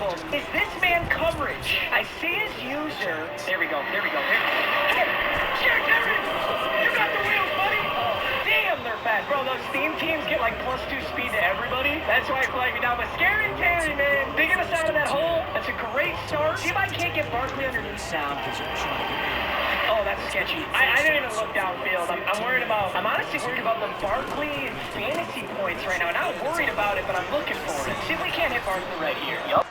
problem is this man coverage. I see his user. There we go. There we go. There. Jack, there it is. You got the wheels, buddy. Damn, they're fast. Bro, those Steam teams get like +2 speed to everybody. That's why I flag me down. But Scary Terry, man, digging us out of that hole. That's a great start. See if I can't get Barkley underneath now. Oh, that's sketchy. I didn't even look downfield. I'm worried about, I'm honestly worried about the Barkley fantasy points right now. Not worried about it, but I'm looking for it. See if we can't hit Barkley right here. Yup.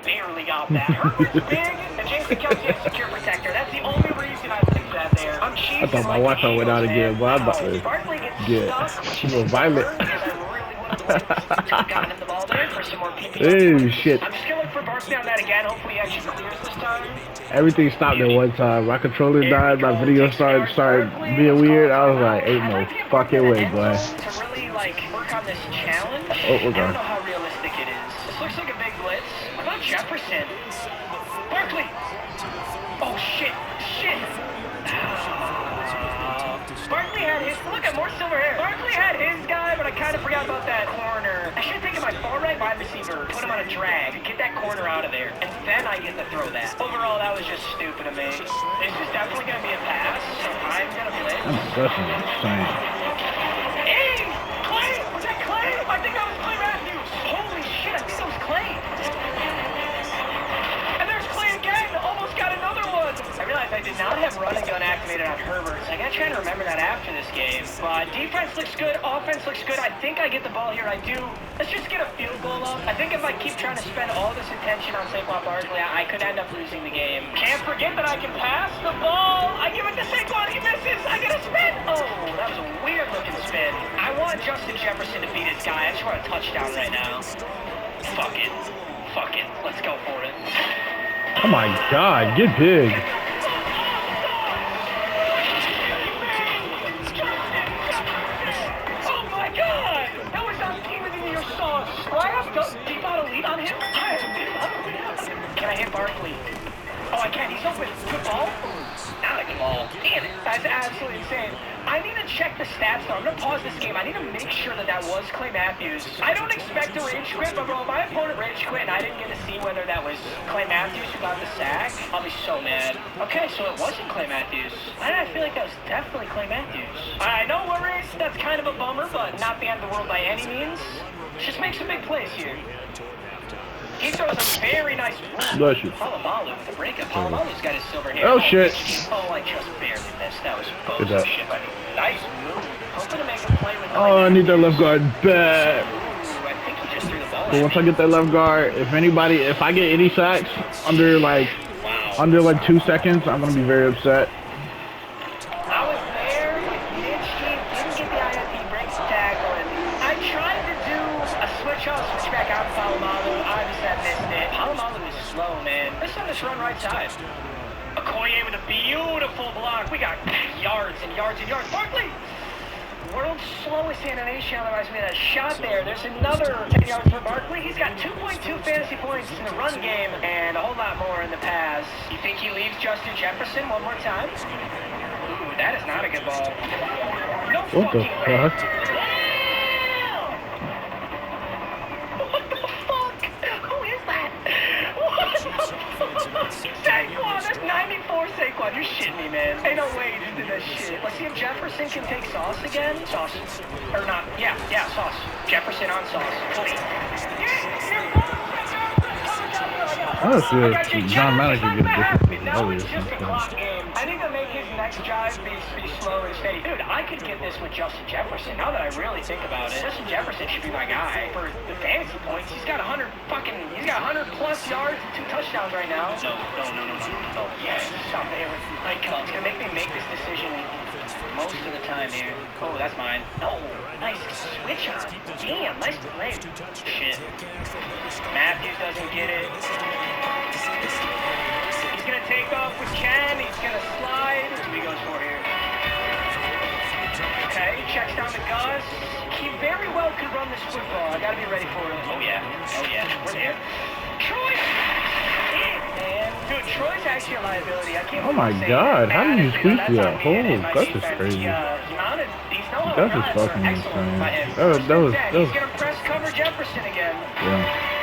Barely got that. Herbert's big, and Jason Kelce is secure protector. That's the only reason I think that there. I'm cheesing. I thought my like Wi-Fi went out again, but I'm about to Barkley gets get more violent. Oh shit. I'm just gonna look for Barkley on that again. Hopefully he actually clears this time. Everything stopped at one time. My controller died, my video started being weird. I was like, ain't no fucking way, boy. To really like work on this challenge. Oh, we're I don't gone. know how realistic it is. This looks like a big blitz. What about Jefferson? Barkley! Oh shit! Shit! Barkley had his, look at more silver hair. Barkley had his guy, but I kind of forgot about that corner. I should think of my far right wide receiver, put him on a drag, get that corner out of there, and then I get to throw that. Overall, that was just stupid of me. This is definitely going to be a pass, so I'm going to blitz. That's insane. Hey! Clay! Was that Clay? I think that was Clay Matthews. Holy shit, I think that was Clay. And there's Clay again. Almost got another one. I realized I did not have run and gun activated on Herbert, so I gotta try to remember that after this game. But defense looks good, offense looks good. I think I get the ball here. I do. Let's just get a field goal up. I think if I keep trying to spend all this attention on Saquon Barkley, I could end up losing the game. Can't forget that I can pass the ball. I give it to Saquon. He misses. I get a spin. Oh, that was a weird looking spin. I want Justin Jefferson to beat his guy. I just want a touchdown right now. Fuck it. Fuck it. Let's go for it. Oh my god, get big. Oh my god! That was not even in your sauce. Do I have deep out elite on him? Can I hit Barkley? Oh, I can. He's open. Good ball? Not a good ball. Damn it. That's absolutely insane. I need to check the stats though. I'm going to pause this game. I need to make sure that that was Clay Matthews. I don't expect a rage quit, but bro, if my opponent rage quit and I didn't get to see whether that was Clay Matthews who got the sack, I'll be so mad. Okay, so it wasn't Clay Matthews. I feel like that was definitely Clay Matthews. I know worries. That's kind of a bummer, but not the end of the world by any means. Just make some big plays here. He throws a very nice Bless you. Palomalu with the breakup. Palomalu's got his silver hair. Oh shit. Oh, I just barely missed. That was Good bozo job. shit by me. Nice move. Hoping to make a play with Oh, I need that left guard bad. Ooh, I think he just threw the ball But at once me. I get that left guard, if I get any sacks under like Wow. 2 seconds, I'm gonna be very upset. I was there. Mitch team didn't get the IFP breaks tackle. And I tried to do a switch off, switch back out to Palomalu. Obviously, I missed it. Palomalu is slow, man. Let's have this run right side. Okoye with a beautiful block. We got yards and yards and yards. Barkley! World's slowest animation, otherwise we had a shot there. There's another 10 yards for Barkley. He's got 2.2 fantasy points in the run game and a whole lot more in the pass. You think he leaves Justin Jefferson one more time? Ooh, that is not a good ball. No What the fucking way. fuck? What the fuck? Who is that? What the fuck? Saquon, that's 94 Saquon. You're shitting me, man. Ain't no way you just did that shit. Let's see if Jefferson can take Sauce again. Sauce. Or not. Yeah, Sauce. Jefferson on Sauce. Please. I don't see if John Manager get a different Now earlier. it's just a clock game. I need to make his next drive be slow and steady. Dude, I could get this with Justin Jefferson. Now that I really think about it, Justin Jefferson should be my guy for the fantasy points. He's got 100 plus yards and 2 touchdowns right now. No. Yes, stop there. Like, it's gonna make me make this decision most of the time here. Oh, that's mine. No, nice switch on. Damn, nice play. Shit. Matthews doesn't get it. He's gonna take off with Ken. He's gonna slide. That's what he goes for here. Okay, checks down to Gus. He very well could run this football. I gotta be ready for it. Oh yeah. We're there. Troy! And dude, Troy's actually a liability. I can't. Oh my God! How did you squeeze that? Oh, Gus is crazy. Gus is fucking insane. That was. He's gonna press cover Jefferson again. Yeah.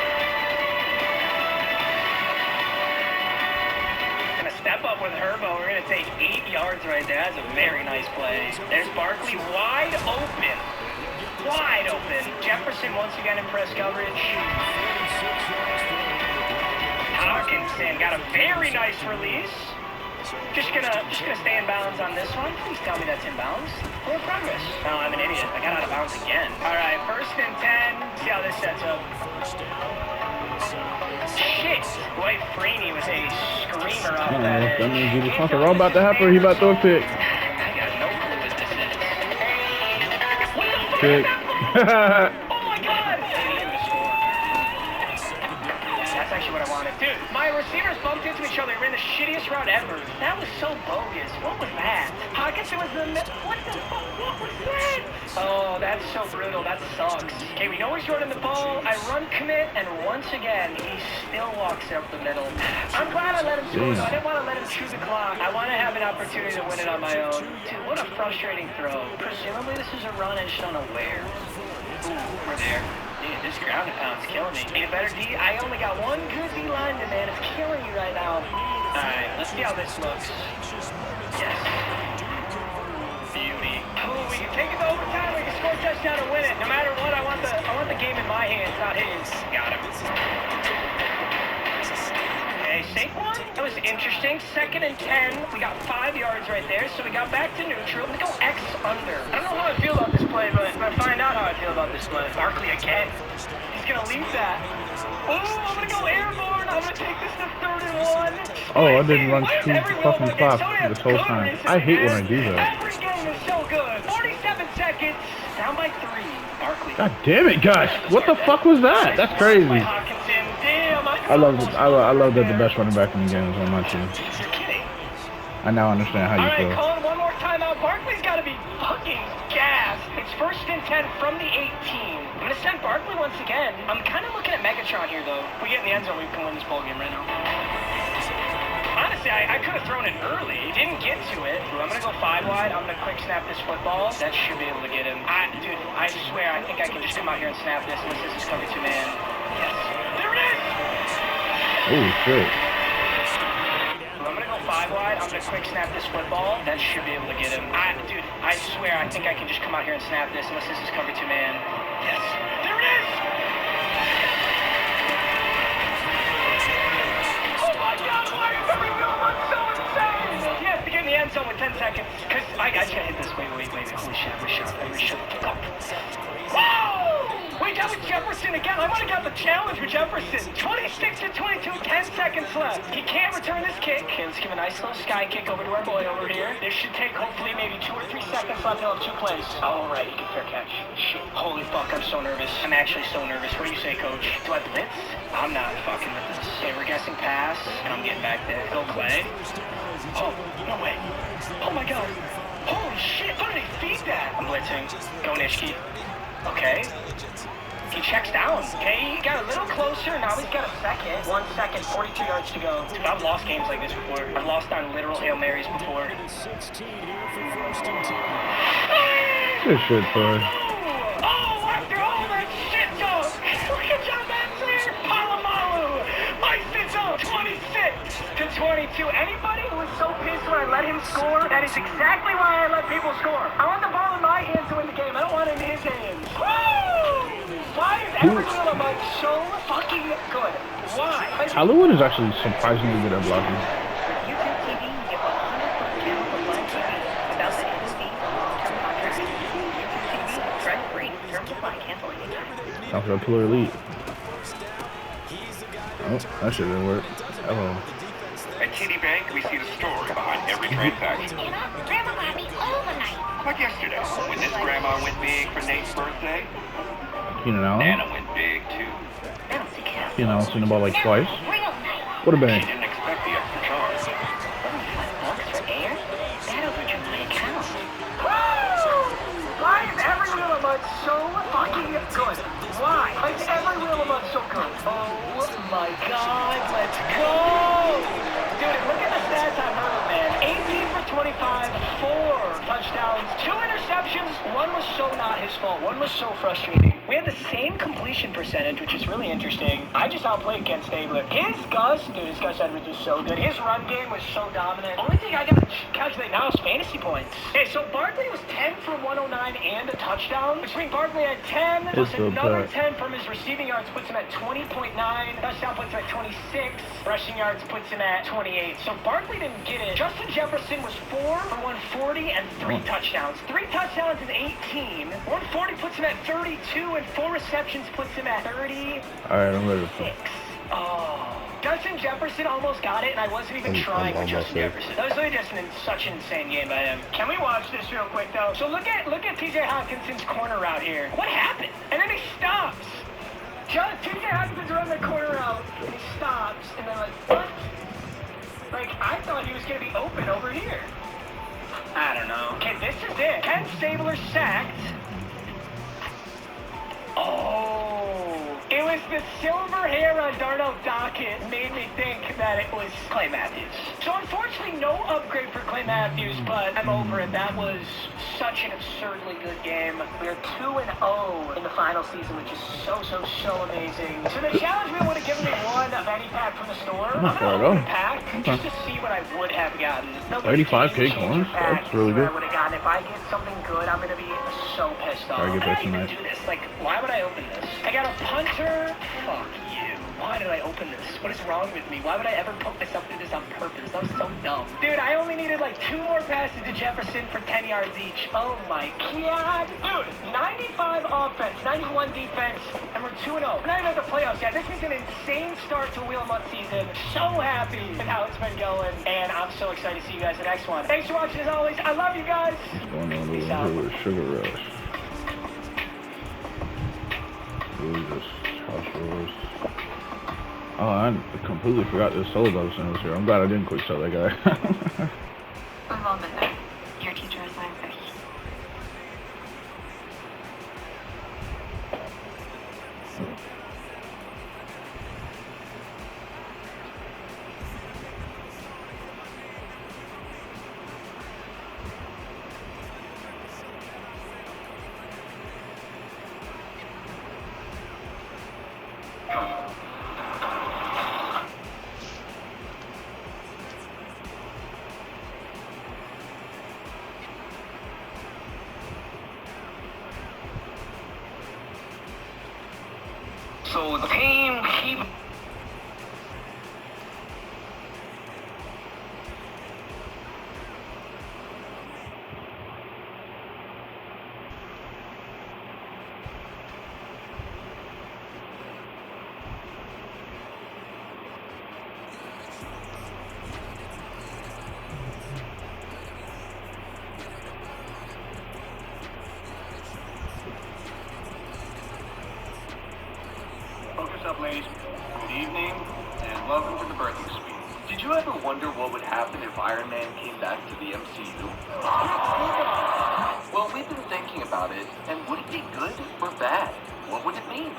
Step up with Herbo. We're going to take 8 yards right there. That's a very nice play. There's Barkley wide open. Wide open. Jefferson once again in press coverage. Hawkinson got a very nice release. Just gonna stay in bounds on this one. Please tell me that's in bounds. We're in progress. No, I'm an idiot. I got out of bounds again. All right, 1st and 10. See how this sets up. Shit! Boy, Freeney was a screamer off that edge. That means either something wrong about to happen or he about to throw a pick. I got no clue what this is. What the fuck Pick. is that? Oh my God! That's actually what I wanted. Dude, my receivers bumped into each other and ran the shittiest route ever. That was so bogus. What was that? Hawkinson was in the... What the fuck? What was that? Oh, that's so brutal. That sucks. Okay, we know he's running the ball. I run commit, and once again, he still walks up the middle. I'm glad I let him score, though. I didn't want to let him chew the clock. I want to have an opportunity to win it on my own. Dude, what a frustrating throw. Presumably, this is a run. I just don't know where. Ooh, we're there. Dude, this ground and pound's killing me. Need a better D? I only got one good D lineman, man. It's killing you right now. All right, let's see how this looks. Yes. Beauty. Oh, we can take it to overtime. We can score a touchdown and win it. No matter what, I want the game in my hands, not his. Got him. Okay, Saquon. That was interesting. 2nd and 10. We got 5 yards right there, so we got back to neutral. Let's go X under. I don't know how I feel about this play, but I'm gonna find out how I feel about this play. Barkley again. He's gonna leave that. Oh, I'm gonna go airborne. I'm gonna take this to 3rd and 1. Oh, I didn't run 2 fucking clock this whole time. I hate when I do that. Every game is so good. 47 seconds. Down by 3. Barkley. God damn it, Gus! What the fuck was that? That's crazy. Hawkinson. Damn, I love that the best running back in the game is on my team. You're kidding. I now understand how you All feel. right, calling one more timeout. Barkley's got to be fucking gassed. It's 1st and 10 from the 18. I'm going to send Barkley once again. I'm kind of looking at Megatron here, though. If we get in the end zone, we can win this ball game right now. Honestly, I could have thrown it early. Didn't get to it. I'm going to go 5 wide. I'm going to quick snap this football. That should be able to get him. Dude, I swear, I think I can just come out here and snap this unless this is cover 2 man. Yes. There it is! Oh, shit. I'm going to go 5 wide. I'm going to quick snap this football. That should be able to get him. Dude, I swear, I think I can just come out here and snap this unless this is cover 2 man. Yes. There it is! Oh my God, why is everything so insane? He has to get in the end zone with 10 seconds. Because I just gotta hit this. Wait. Holy shit, every shot. Go. Whoa! Wait, that was Jefferson again. I might have got the challenge with Jefferson. 26 to 22, 10 seconds left. He can't return this kick. Okay, let's give a nice little sky kick over to our boy over here. This should take hopefully maybe 2 or 3 seconds left. He'll have 2 plays. All right, he can fair catch. Shit. Holy fuck, I'm so nervous. I'm actually so nervous. What do you say, coach? Do I blitz? I'm not fucking with this. Okay, we're guessing pass, and I'm getting back there. Go Clay. Oh, no way. Oh my God. Holy shit, how did he feed that? I'm blitzing. Go Nishki. Okay. He checks down. Okay, he got a little closer. Now he's got a second. 1 second, 42 yards to go. Dude, I've lost games like this before. I've lost on literal Hail Marys before. Good shit, boy. Oh, after all that shit talk. Look at John Baxter. Palomalu. Iced it up. 26 to 22. Anybody who was so pissed when I let him score, that is exactly why I let people score. I want the ball in my hands to win the game. I don't want it in his hands. Woo! Why is Everton about so fucking good? Why? Hollywood is actually surprisingly good at blocking. YouTube TV, you get 100 channels of live TV without the fee, term contract. YouTube TV, rent free, terms apply, cancel anytime. Time for the Pillar Elite. Oh, that shit didn't work. Hello. At TD Bank, we see the story behind every transaction. Grandma bought me overnight. Like yesterday, when this grandma went big for Nate's birthday, Keenan Allen. Nana went big too. I don't see cat. Keenan Allen seen the ball like twice. Real nice. What a She bang. didn't expect the extra charge. $5 for air? That overdrew my account. Woo! Why 25, 4 touchdowns, 2 interceptions. One was so not his fault. One was so frustrating. We had the same completion percentage, which is really interesting. I just outplayed Ken Stabler. His Gus Edwards was so good. His run game was so dominant. Only thing I got to calculate now is fantasy points. Okay, so Barkley was 10 for 109 and a touchdown, which means Barkley had 10, plus another 10 from his receiving yards, puts him at 20.9. Touchdown puts him at 26. Rushing yards puts him at 28. So Barkley didn't get it. Justin Jefferson was 4 for 140 and 3 touchdowns. 3 touchdowns is 18. 140 puts him at 32, and 4 receptions puts him at 36. All right, I'm ready. Oh. Justin Jefferson almost got it, and I wasn't even trying with Justin Jefferson. That was really just such an insane game by him. Can we watch this real quick, though? So look at T.J. Hawkinson's corner route here. What happened? And then he stops. T.J. Hawkinson's running the corner route, and he stops, and then like, what? Like, I thought he was going to be open over here. I don't know. Okay, this is it. Ken Stabler sacked. Oh. It was the silver hair on Darnell Dockett made me think that it was Clay Matthews. So unfortunately, no upgrade for Clay Matthews, but I'm over it. That was such an absurdly good game. We are 2-0 in the final season, which is so amazing. So the challenge we want to give me one Benny pack from the store. I'm going to open a pack just to see what I would have gotten. 35K coins? That's really good. I would have gotten. If I get something good, I'm going to be so pissed off. Try to get Why that did I even tonight. do this? Like, why would I open this? I got a punter. Fuck you. Why did I open this? What is wrong with me? Why would I ever put myself through this on purpose? That was so dumb. Dude, I only needed like 2 more passes to Jefferson for 10 yards each. Oh my god. Dude, 95 offense, 91 defense, and we're 2-0. We're not even at the playoffs yet. This is an insane start to Wheel Month season. So happy with how it's been going, and I'm so excited to see you guys in the next one. Thanks for watching as always. I love you guys. Going on over Peace out. here with Sugar Rush. Really just house rules. Oh, I completely forgot this solo Dawson was here. I'm glad I didn't quick sell that guy. One moment there. Your teacher is mine first. So the team keep. Focus up, ladies. Good evening, and welcome to the birthing suite. Did you ever wonder what would happen if Iron Man came back to the MCU? Well, we've been thinking about it, and would it be good or bad? What would it mean?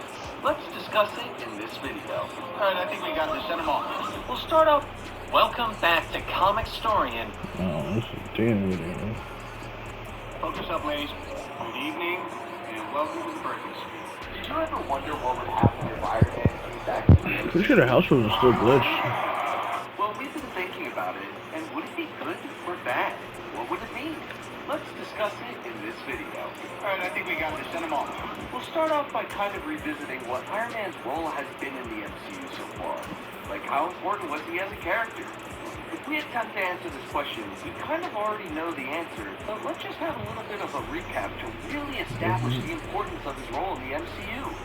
Let's discuss it in this video. Alright, I think we got this. Send them off. We'll start off. Welcome back to Comicstorian. Oh, this is a damn video. Focus up, ladies. Good evening, and welcome to the birthing suite. Did you ever wonder what would happen if Iron Man came back to the MCU? Pretty sure the house rules are still glitched. Well, we've been thinking about it, and would it be good or bad? What would it mean? Let's discuss it in this video. Alright, I think we got this. Send them off. We'll start off by kind of revisiting what Iron Man's role has been in the MCU so far. Like, how important was he as a character? If we attempt to answer this question, we kind of already know the answer, but let's just have a little bit of a recap to really establish the importance of his role in the MCU.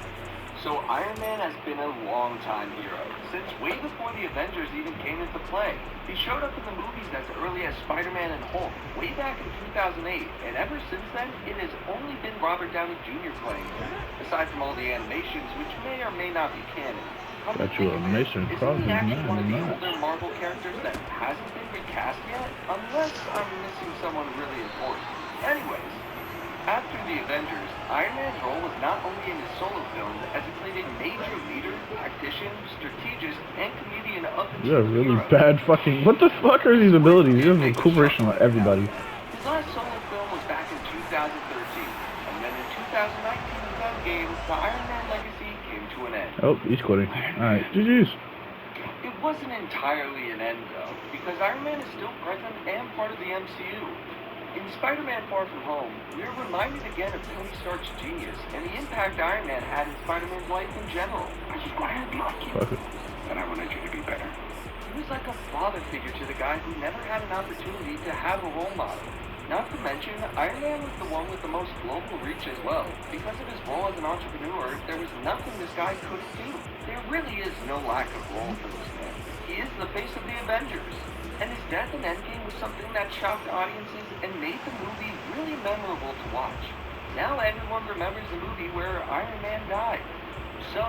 So Iron Man has been a long-time hero, since way before the Avengers even came into play. He showed up in the movies as early as Spider-Man and Hulk, way back in 2008, and ever since then, it has only been Robert Downey Jr. playing him, aside from all the animations, which may or may not be canon. Got you a Mason Isn't Crosby, he actually one of the man. older Marvel characters that hasn't been recast yet? Unless I'm missing someone really important. Anyways, after the Avengers, Iron Man's role was not only in his solo films, as he played a major leader, tactician, strategist, and comedian of the You have team really hero. bad fucking. What the fuck are these abilities? You have recuperation on everybody. His last solo film was back in 2013, and then in 2019's Endgame, the Iron Man legacy came to an end. Oh, he's quitting. Alright, GG's. It wasn't entirely an end, though, because Iron Man is still present and part of the MCU. In Spider-Man Far From Home, we are reminded again of Tony Stark's genius and the impact Iron Man had in Spider-Man's life in general. I just wanted to be like you, Fuck it. and I wanted you to be better. He was like a father figure to the guy who never had an opportunity to have a role model. Not to mention, Iron Man was the one with the most global reach as well. Because of his role as an entrepreneur, there was nothing this guy couldn't do. There really is no lack of role for this man. He is the face of the Avengers. And his death in Endgame was something that shocked audiences and made the movie really memorable to watch. Now everyone remembers the movie where Iron Man died. So,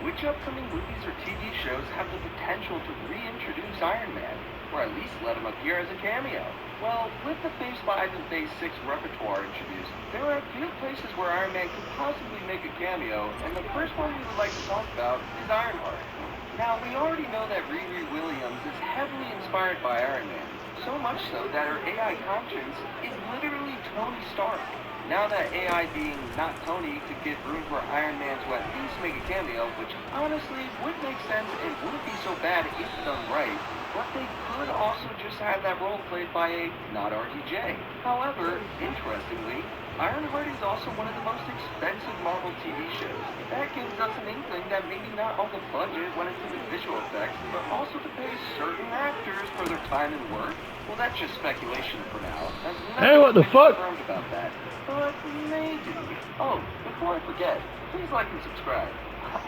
which upcoming movies or TV shows have the potential to reintroduce Iron Man? Or at least let him appear as a cameo? Well, with the Phase 5 and Phase 6 repertoire introduced, there are a few places where Iron Man could possibly make a cameo, and the first one we would like to talk about is Ironheart. Now, we already know that Riri Williams is heavily inspired by Iron Man, so much so that her AI conscience is literally Tony Stark. Now that AI being not Tony could give room for Iron Man to at least make a cameo, which honestly would make sense and wouldn't be so bad if done right, but they could also just have that role played by a not RDJ. However, interestingly, Ironheart is also one of the most expensive Marvel TV shows. That gives us an inkling that maybe not all the budget went into the visual effects, but also to pay certain actors for their time and work. Well, that's just speculation for now. Hey, what the fuck? Confirmed about that, but maybe. Oh, before I forget, please like and subscribe.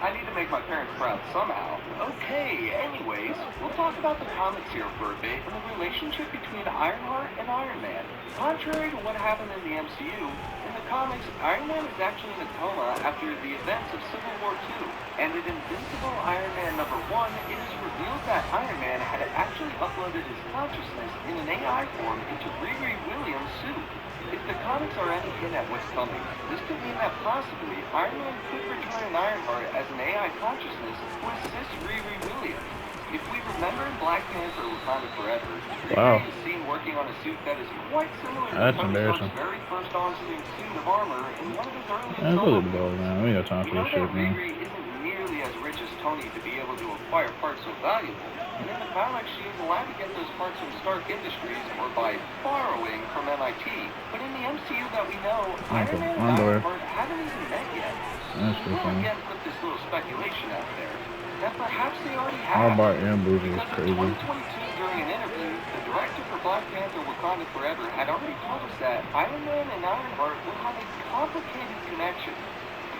I need to make my parents proud somehow. Okay, anyways, we'll talk about the comics here for a bit and the relationship between Ironheart and Iron Man. Contrary to what happened in the MCU, in the comics, Iron Man is actually in a coma after the events of Civil War II. And in Invincible Iron Man #1, it is revealed that Iron Man had actually uploaded his consciousness in an AI form into Riri Williams' suit. If the comics are any hint at what's coming, this could mean that possibly Iron Man could return an Ironheart as an AI consciousness to assist Riri Williams. If we remember in Black Panther Wakanda Forever, Wow. Riri is seen working on a suit that is quite similar to That's Tony embarrassing. Stark's very first on-screen suit of armor in one of his earliest Man, solo look at the ball, films. man. We got time We for know this that shit, man. Riri isn't nearly as rich as Tony to be able to acquire parts so valuable. And in the comics, she is allowed to get those parts from Stark Industries or by borrowing from MIT. But in the MCU that we know, Iron Man and Underwear. Ironheart haven't even met yet. That's too We'll funny. again put this little speculation out there that perhaps they already How have. about Ambush is Because crazy. in 2022, during an interview, the director for Black Panther Wakanda Forever had already told us that Iron Man and Ironheart will have a complicated connection.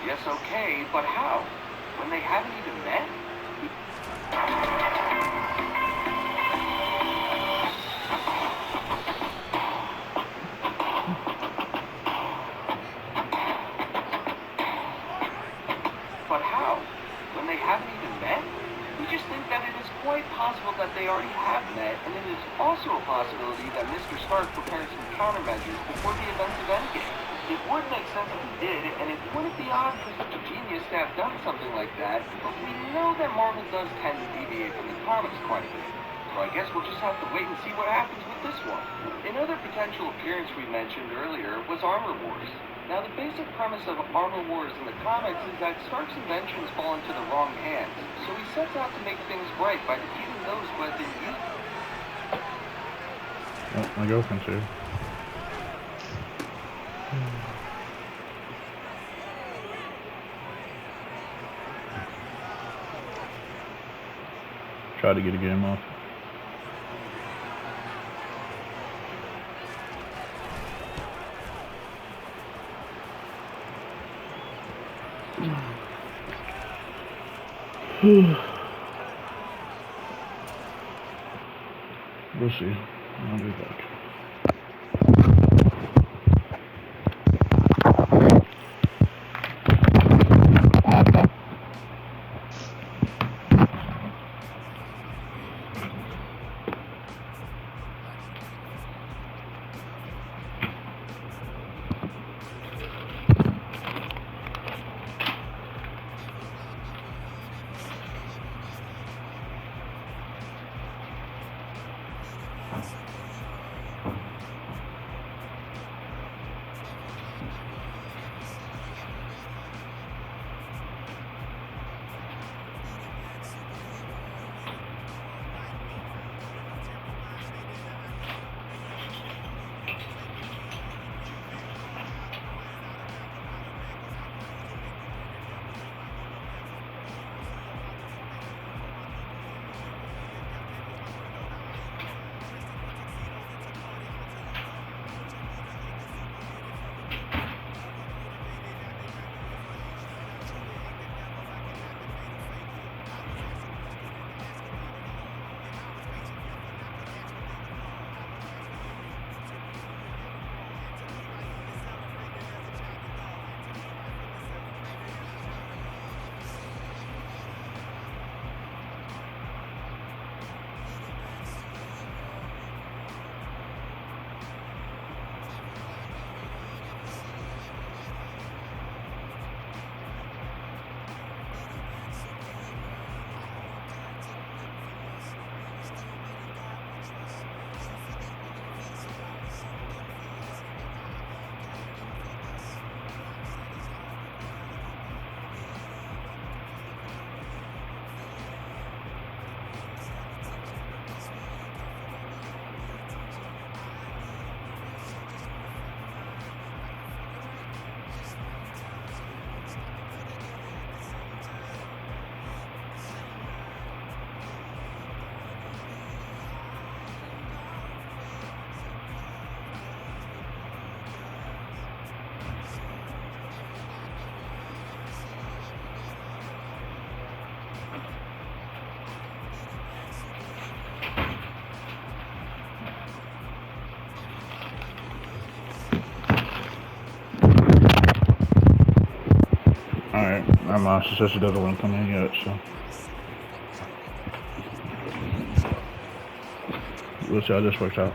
Yes, okay, but how? When they haven't even met? But how? When they haven't even met? We just think that it is quite possible that they already have met, and it is also a possibility that Mr. Stark prepared some countermeasures before the events of Endgame. It would make sense if he did, and it wouldn't be odd for such a genius to have done something like that, but we know that Marvel does tend to deviate from the comics quite a bit. So I guess we'll just have to wait and see what happens with this one. Another potential appearance we mentioned earlier was Armor Wars. Now, the basic premise of Armor Wars in the comics is that Stark's inventions fall into the wrong hands, so he sets out to make things right by defeating those who have been used. Oh, my girlfriend's here. Try to get a game off. We'll see. I'll be back. Never mind, she said she doesn't want to come in yet, so. We'll see how this works out.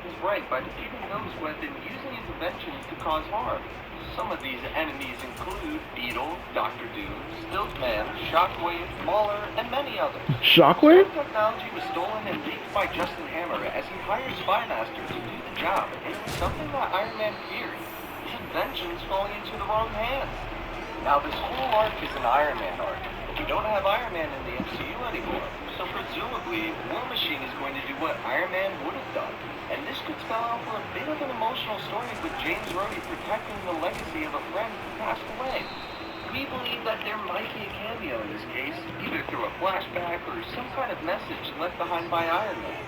He's right by defeating those who have been using his inventions to cause harm. Some of these enemies include Beetle, Dr. Doom, Stiltman, Shockwave, Mauler, and many others. Shockwave? Some technology was stolen and leaked by Justin Hammer as he hired Spy Master to do the job, and it was something that Iron Man feared. His inventions falling into the wrong hands. Now this whole arc is an Iron Man arc. We don't have Iron Man in the MCU anymore, so presumably War Machine is going to do what Iron Man would have done. And this could spell out for a bit of an emotional story with James Rhodey protecting the legacy of a friend who passed away. We believe that there might be a cameo in this case, either through a flashback or some kind of message left behind by Iron Man,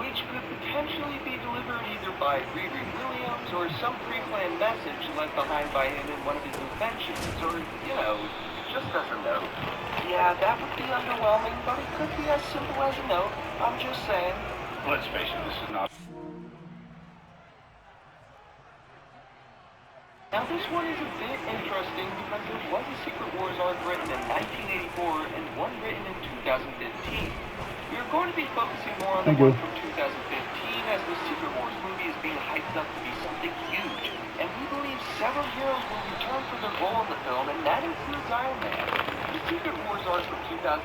which could potentially be delivered either by Riri Williams or some pre-planned message left behind by him in one of his inventions, or, you know, just as a note. Yeah, that would be underwhelming, but it could be as simple as a note. I'm just saying. Let's face it, this is not... Now this one is a bit interesting because there was a Secret Wars arc written in 1984 and one written in 2015. We are going to be focusing more on the one from 2015 as the Secret Wars movie is being hyped up to be something huge, and we believe several heroes will return for their role in the film, and that includes Iron Man. The Secret Wars arc from 2015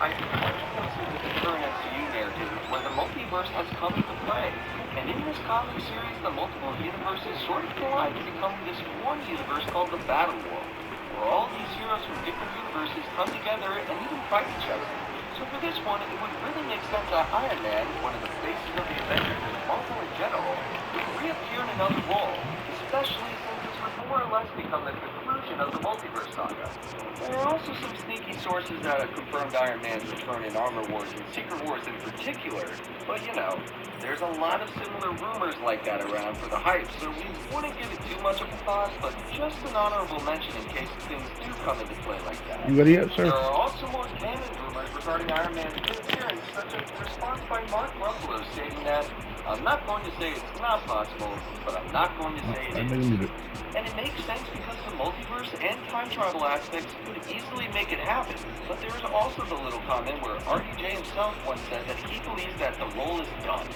ties points into the current MCU narrative where the multiverse has come into play. And in this comic series, the multiple universes sort of collide to become this one universe called the Battle World, where all these heroes from different universes come together and even fight each other. So for this one, it would really make sense that Iron Man, one of the faces of the Avengers and Marvel in general, would reappear in another role, especially since this would more or less become the conclusion of the multiverse saga. There are also some sneaky sources that have confirmed Iron Man's return in Armor Wars and Secret Wars in particular, but you know, there's a lot of similar rumors like that around for the hype, so we wouldn't give it too much of a thought, but just an honorable mention in case things do come into play like that. You ready yet, sir? There are also more canon rumors regarding Iron Man's appearance, such as the response by Mark Ruffalo stating that, I'm not going to say it's not possible, but I'm not going to say it is. And it makes sense because the multiverse and time travel aspects could easily make it happen, but there is also the little comment where RDJ himself once said that he believes that the role is done.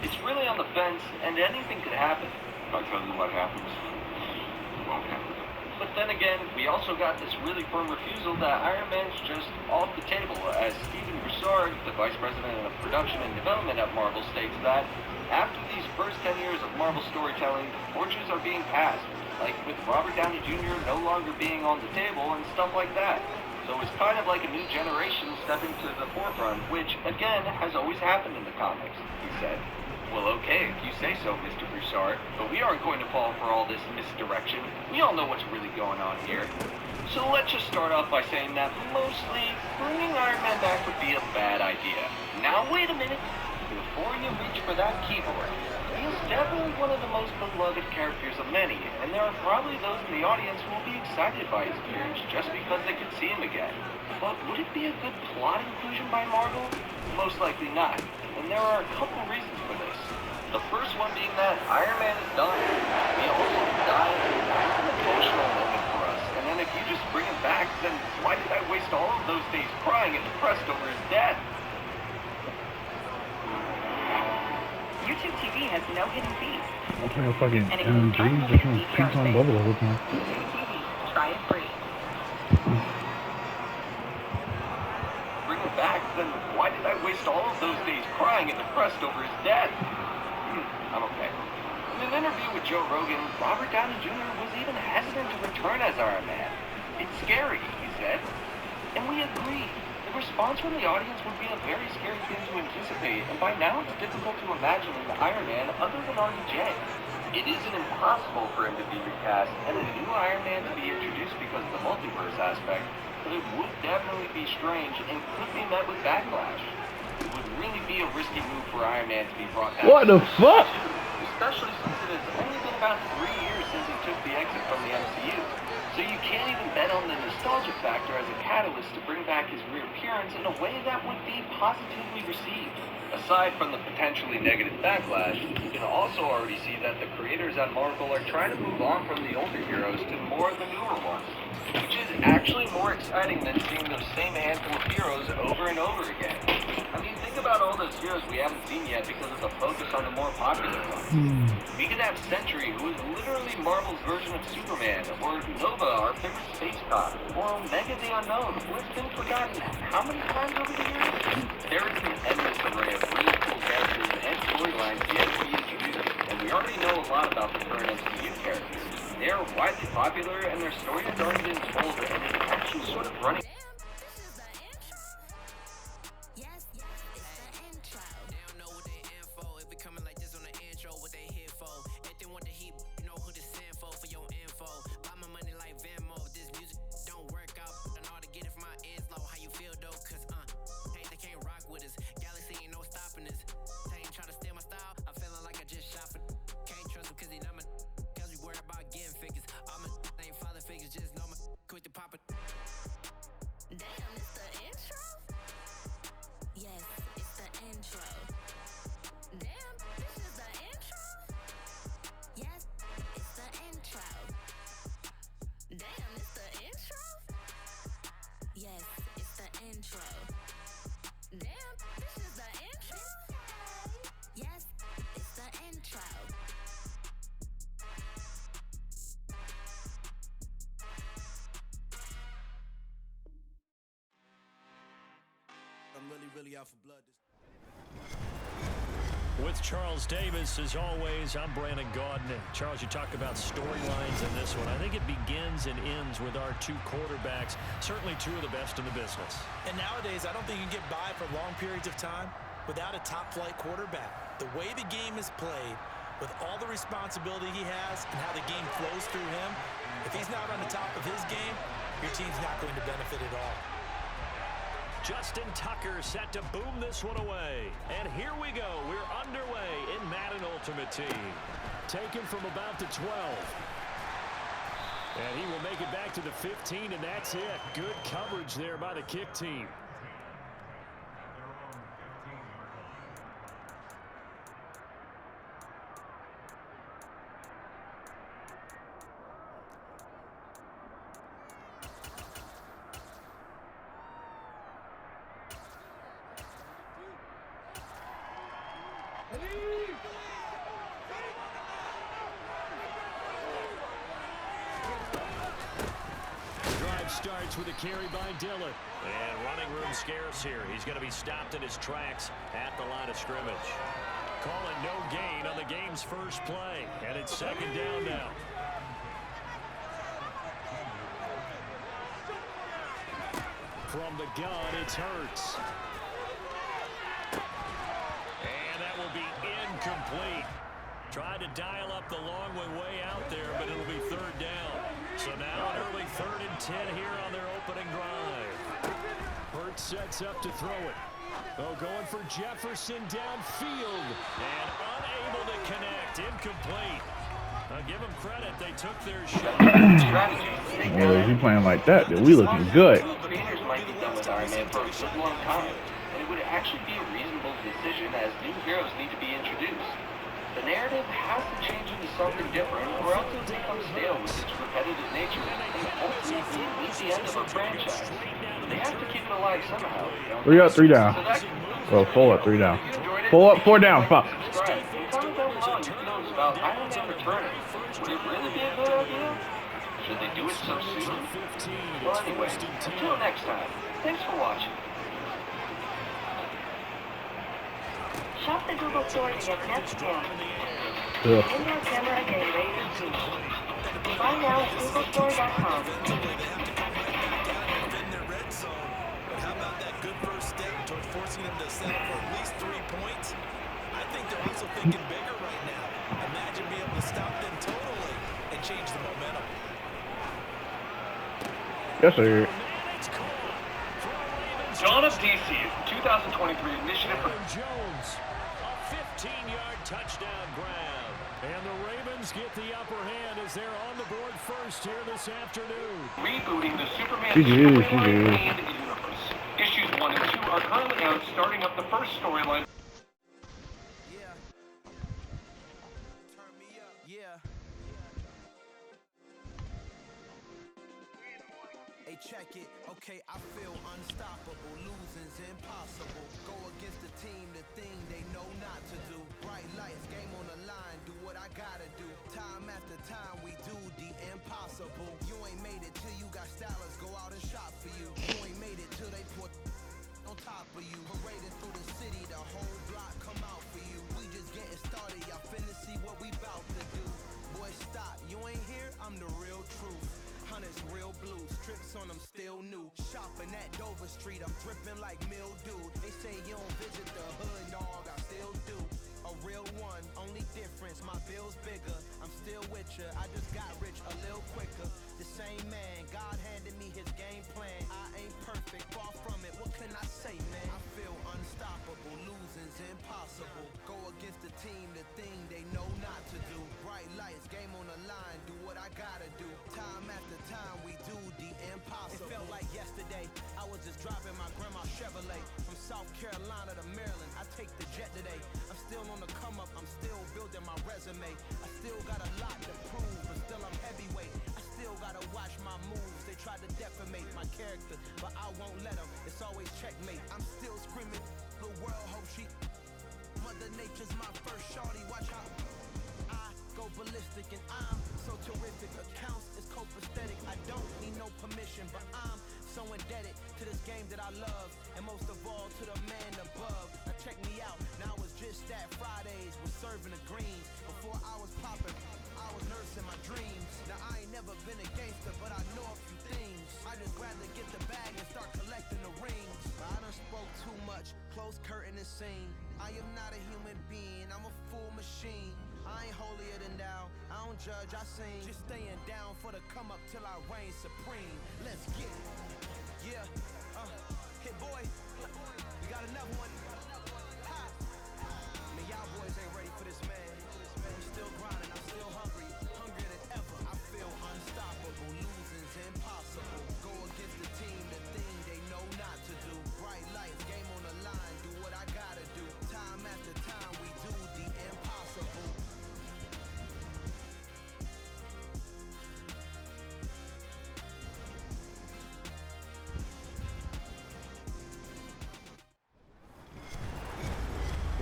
It's really on the fence, and anything could happen. I'll tell you what happens. It won't happen. But then again, we also got this really firm refusal that Iron Man's just off the table, as Steven Broussard, the Vice President of Production and Development at Marvel, states that after these first 10 years of Marvel storytelling, the torches are being passed, like with Robert Downey Jr. no longer being on the table and stuff like that. So it's kind of like a new generation stepping to the forefront, which, again, has always happened in the comics, he said. Well, okay, if you say so, Mr. Broussard, but we aren't going to fall for all this misdirection. We all know what's really going on here. So let's just start off by saying that mostly, bringing Iron Man back would be a bad idea. Now, wait a minute. Before you reach for that keyboard, he is definitely one of the most beloved characters of many, and there are probably those in the audience who will be excited by his appearance just because they could see him again. But would it be a good plot inclusion by Marvel? Most likely not, and there are a couple reasons for this. The first one being that Iron Man is done. He also died. That's an emotional moment for us, and then if you just bring him back, then why did I waste all of those days crying and depressed over his death? YouTube TV has no hidden fees. I'm playing fucking And it MMGs, can there's no pink on bubble all the time. YouTube TV, try it free. Bring him back, then why did I waste all of those days crying and depressed over his death? I'm okay. In an interview with Joe Rogan, Robert Downey Jr. was even hesitant to return as Iron Man. It's scary, he said. And we agree. The response from the audience would be a very scary thing to anticipate, and by now it's difficult to imagine an Iron Man other than RDJ. It isn't impossible for him to be recast and a new Iron Man to be introduced because of the multiverse aspect, but it would definitely be strange and could be met with backlash. It would really be a risky move for Iron Man to be brought back. What the fuck? Especially since it has only been about 3 years since he took the exit from the MCU. So you can't even bet on the nostalgia factor as a catalyst to bring back his reappearance in a way that would be positively received. Aside from the potentially negative backlash, you can also already see that the creators at Marvel are trying to move on from the older heroes to more of the newer ones, which is actually more exciting than seeing those same handful of heroes over and over again. I mean, think about all those heroes we haven't seen yet because of the focus on the more popular ones. We could have Sentry, who is literally Marvel's version of Superman, or Nova, our favorite space cop, or Omega the Unknown, who has been forgotten how many times over the years? There is an endless array of really cool characters and storylines yet to be introduced, and we already know a lot about the current MCU characters. They are widely popular, and their stories have already been told, and it's actually sort of running. I'm really out for blood. With Charles Davis, as always, I'm Brandon Gaudin. Charles, you talk about storylines in this one. I think it begins and ends with our two quarterbacks, certainly two of the best in the business. And nowadays, I don't think you can get by for long periods of time without a top-flight quarterback. The way the game is played, with all the responsibility he has and how the game flows through him, if he's not on the top of his game, your team's not going to benefit at all. Justin Tucker set to boom this one away. And here we go. We're underway in Madden Ultimate Team. Taken from about the 12. And he will make it back to the 15, and that's it. Good coverage there by the kick team. Starts with a carry by Dillon. And running room scarce here. He's going to be stopped in his tracks at the line of scrimmage. Calling no gain on the game's first play. And it's second down now. From the gun, it's Hurts. And that will be incomplete. Tried to dial up the long way out there, but it'll be third down. So now an early 3rd and 10 here on their opening drive. Hurts sets up to throw it. Oh, going for Jefferson downfield. And unable to connect. Incomplete. Now give them credit. They took their shot. Well, if you playing like that, then we looking good. Creators might be done with Iron Man for a long time, and it would actually be a reasonable decision as new heroes need to be introduced. The narrative has to change into something different, or else it becomes stale with its repetitive nature, and ultimately meet the end of a franchise. They have to keep it alive somehow. 3 up, 3 down. Well, 4 up, 3 down. 4 up, 4 down. Fuck. Comment down below your feelings about Iron Man returning. Would it really be a good idea? Should they do it so soon? Well, anyway, until next time, thanks for watching. Shop the Google Store to get Nest Cam. Ugh. Indoor camera and razor team. Buy now at googlestore.com. In their red zone, but how about that good first step towards forcing them to settle for at least 3 points? I think they're also thinking bigger right now. Imagine being able to stop them totally and change the momentum. Yes, sir. Dawn of DC, 2023 initiative for Jones, a 15-yard touchdown grab. And the Ravens get the upper hand as they're on the board first here this afternoon. Rebooting the Superman storyline and universe. Issues 1 and 2 are currently out, starting up the first storyline. Check it, okay, I feel unstoppable, losing's impossible. Go against the team, the thing they know not to do. Bright lights, game on the line, do what I gotta do. Time after time, we do the impossible. You ain't made it till you got stylists go out and shop for you. You ain't made it till they put on top of you. Parading through the city, the whole block come out for you. We just getting started, y'all finna see what we bout to do. Boy, stop, you ain't here, I'm the real truth. Hunters, real blue, strips on them still new. Shopping at Dover Street, I'm dripping like mildew. They say you don't visit the hood, dog, I still do. A real one, only difference, my bill's bigger. I'm still with ya, I just got rich a little quicker. The same man, God handed me his game plan. I ain't perfect, far from it, what can I say, man? I feel unstoppable, losing's impossible. Go against the team, the thing they know not to do. Bright lights, game on the line, do what I gotta do. Time after time, we do the impossible. It felt like yesterday, I was just driving my grandma's Chevrolet. From South Carolina to Maryland, I take the jet today. I'm still on the come up, I'm still building my resume. I still got a lot to prove, but still I'm heavyweight. I still gotta watch my moves, they try to defamate my character, but I won't let them, it's always checkmate. I'm still screaming, the world hope she... Mother Nature's my first shorty, watch how I go ballistic and I'm so terrific. Accounts is copacetic, I don't need no permission, but I'm so indebted to this game that I love, and most of all to the man above. Now check me out, now it's just that Fridays was serving the greens. Before I was popping, I was nursing my dreams. Now I ain't never been a gangster, but I know a few things. I just rather get the bag and start collecting the rings. I done spoke too much, close curtain and scene. I am not a human being, I'm a full machine. I ain't holier than thou, I don't judge, I sing. Just staying down for the come up till I reign supreme. Let's get it. Yeah, hit boy, we got another one. Ha. Man, y'all boys ain't ready for this, man. I'm still grinding, I'm still hungry, hungrier than ever. I feel unstoppable, losing's impossible. Go against the team, the thing they know not to do. Bright lights, game on the line, do what I gotta do. Time after time, we do the impossible.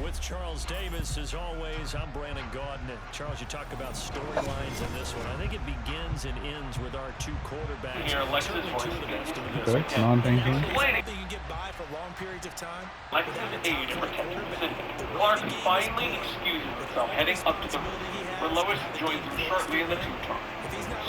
With Charles Davis, as always, I'm Brandon Gaudin. Charles, you talk about storylines in this one. I think it begins and ends with our two quarterbacks. Here, Lexus Two of the best in the Okay, business. non-thinking. They can get by for long periods of time. Lexus age protector visit. Clark finally excuses himself, heading up to the room, where Lois joins him shortly in the two-talk.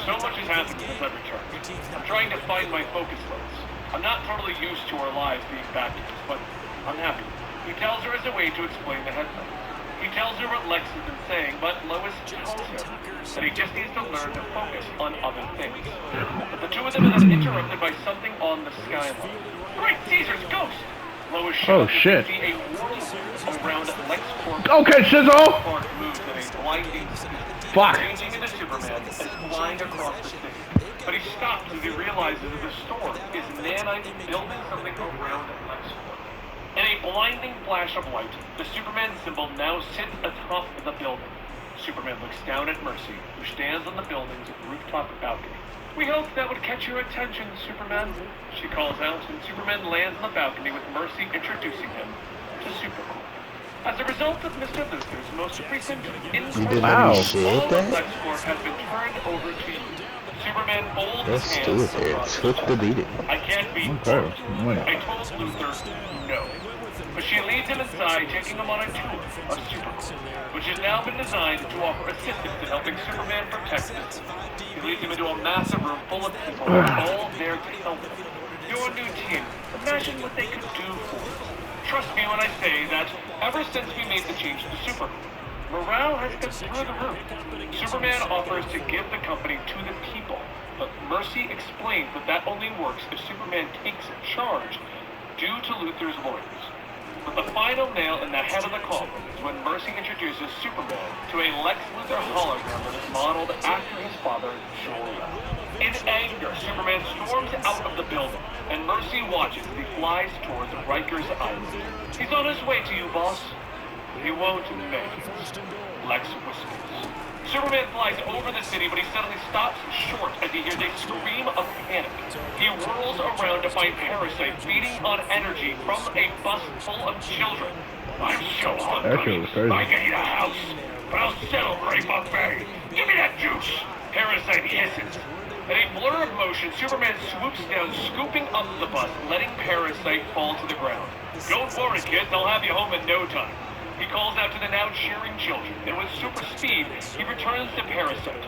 So much has happened since I returned. I'm trying to find my focus, Lois. I'm not totally used to our lives being back to this, but I'm happy. He tells her as a way to explain the headline. He tells her what Lex has been saying, but Lois tells him that he just needs to learn to focus on other things. But the two of them are then interrupted by something on the skyline. Great Caesar's ghost! Lois shows shit. see a whirlpool around LexCorp. Okay, Sizzle! Clark moves at a blinding speed, Fuck. changing into Superman and flying across the city. But he stops as he realizes that the storm is nanite building something around LexCorp. In a blinding flash of light, the Superman symbol now sits atop the building. Superman looks down at Mercy, who stands on the building's rooftop balcony. We hoped that would catch your attention, Superman, she calls out, and Superman lands on the balcony with Mercy introducing him to Supercorp. As a result of Mr. Luthor's most recent incarceration, all of LexCorp has been turned over to you. Superman folds his hands across his chest. I can't be Okay, wait. I told Luthor no. But she leads him inside, taking him on a tour of Supercorp, which has now been designed to offer assistance in helping Superman protect him. He leads him into a massive room full of people, all there to help him. Your new team, imagine what they could do for you. Trust me when I say that ever since we made the change to Superman, morale has been through the roof. Superman offers to give the company to the people, but Mercy explains that that only works if Superman takes charge due to Luthor's lawyers. But the final nail in the head of the coffin is when Mercy introduces Superman to a Lex Luthor hologram that is modeled after his father, Jor-El. In anger, Superman storms out of the building, and Mercy watches as he flies towards Rikers Island. He's on his way to you, boss. He won't make it, Lex whispers. Superman flies over the city, but he suddenly stops short as he hears a scream of panic. He whirls around to find Parasite feeding on energy from a bus full of children. I'm so hungry. That shit was crazy. I can eat a house, but I'll settle for a buffet. Give me that juice. Parasite hisses. In a blur of motion, Superman swoops down, scooping up the bus, letting Parasite fall to the ground. Don't worry, kids. I'll have you home in no time. He calls out to the now cheering children, and with super speed, he returns to Parasite.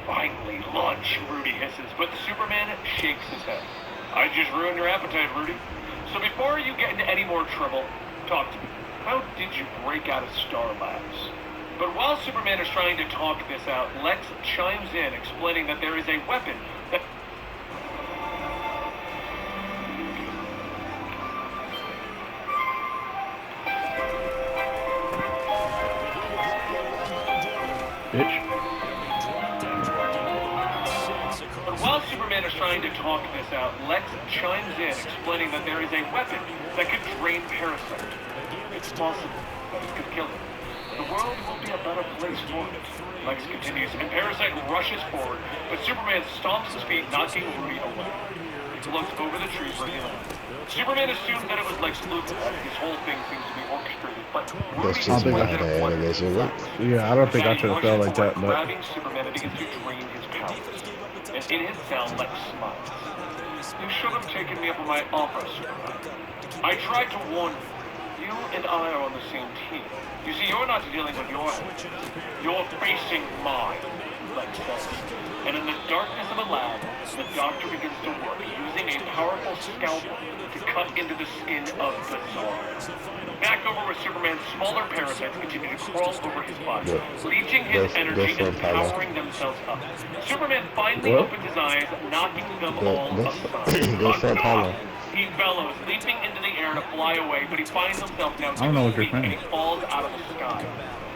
Finally, lunch, Rudy hisses, but Superman shakes his head. I just ruined your appetite, Rudy. So before you get into any more trouble, talk to me. How did you break out of Star Labs? But while Superman is trying to talk this out, Lex chimes in, explaining that there is a weapon that... Bitch. But while Superman is trying to talk this out, Lex chimes in, explaining that there is a weapon that could drain Parasite. It's possible that it could kill him. The world will be a better place for it. Lex continues, and Parasite rushes forward, but Superman stomps his feet, knocking Rudy away. He looks over the trees where he landed. Superman assumed that it was Lex Luthor, as his whole thing seems to be orchestrated, but Rudy That's just think how I- the animation works. Yeah, I don't think I should have felt like that, but grabbing Superman and begins to drain his powers. And in his cell, Lex smiles. You should have taken me up on my offer, Superman. I tried to warn you. You and I are on the same team. You see, you're not dealing with your head. You're facing mine, Lex says. And in the darkness of a lab, the doctor begins to work, using a powerful scalpel to cut into the skin of the Zor. Back over where Superman's smaller parasites continue to crawl over his body, leeching his energy and powering themselves up. Superman finally opens his eyes, knocking them all aside. He bellows, leaping into the air to fly away, but he finds himself now I don't know what you're weak, and saying. he falls out of the sky.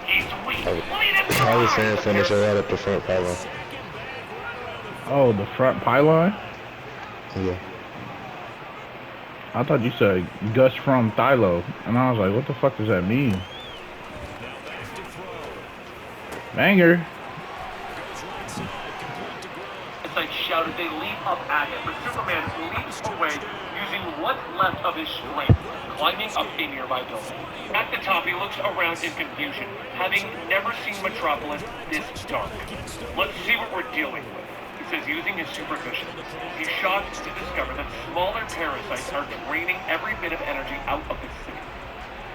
He's weak. I was saying finish it right at the front pylon. oh, the front pylon? Yeah. I thought you said Gus from Thylo, and I was like, what the fuck does that mean? Banger. As I shouted, they leap up at him, but Superman leaps away using what's left of his strength, climbing up a nearby building. At the top, he looks around in confusion, having never seen Metropolis this dark. Let's see what we're dealing with, he says, using his supervision. He's shocked to discover that smaller parasites are draining every bit of energy out of the city.